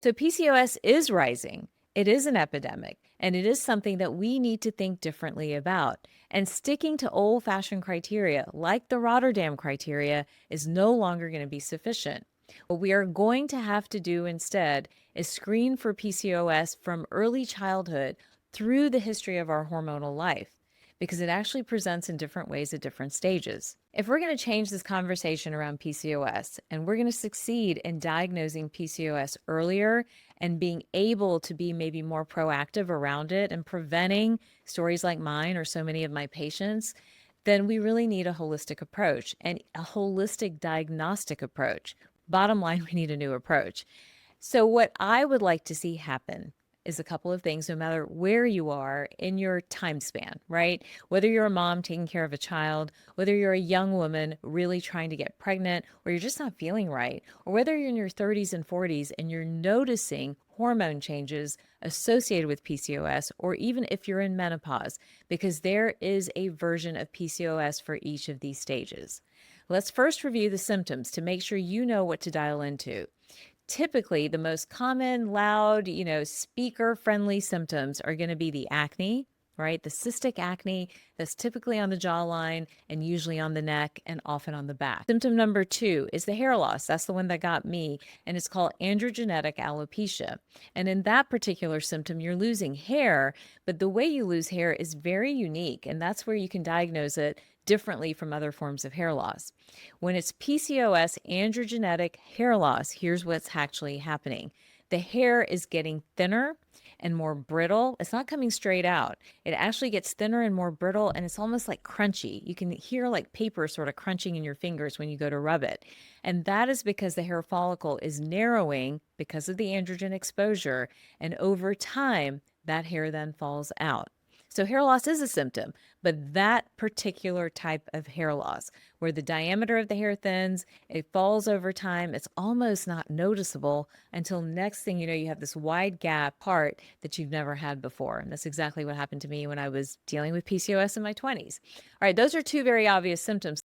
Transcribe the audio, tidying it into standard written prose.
So PCOS is rising. It is an epidemic, and it is something that we need to think differently about. And sticking to old fashioned criteria like the Rotterdam criteria is no longer going to be sufficient. What we are going to have to do instead is screen for PCOS from early childhood through the history of our hormonal life, because it actually presents in different ways at different stages. If we're going to change this conversation around PCOS and we're going to succeed in diagnosing PCOS earlier and being able to be maybe more proactive around it and preventing stories like mine or so many of my patients, then we really need a holistic approach and a holistic diagnostic approach. Bottom line, we need a new approach. So, what I would like to see happen is a couple of things, no matter where you are in your time span, right? Whether you're a mom taking care of a child, whether you're a young woman really trying to get pregnant, or you're just not feeling right, or whether you're in your 30s and 40s and you're noticing hormone changes associated with PCOS, or even if you're in menopause, because there is a version of PCOS for each of these stages. Let's first review the symptoms to make sure you know what to dial into. Typically, the most common, loud, speaker friendly symptoms are going to be the acne, right? The cystic acne that's typically on the jawline and usually on the neck and often on the back. Symptom number two is the hair loss. That's the one that got me, and it's called androgenetic alopecia. And in that particular symptom, you're losing hair, but the way you lose hair is very unique, and that's where you can diagnose it differently from other forms of hair loss. When it's PCOS, androgenetic hair loss, here's what's actually happening. The hair is getting thinner and more brittle. It's not coming straight out. It actually gets thinner and more brittle, and it's almost like crunchy. You can hear like paper sort of crunching in your fingers when you go to rub it. And that is because the hair follicle is narrowing because of the androgen exposure. And over time, that hair then falls out. So hair loss is a symptom, but that particular type of hair loss, where the diameter of the hair thins, it falls over time, it's almost not noticeable until next thing you know, you have this wide gap part that you've never had before. And that's exactly what happened to me when I was dealing with PCOS in my 20s. All right, those are two very obvious symptoms.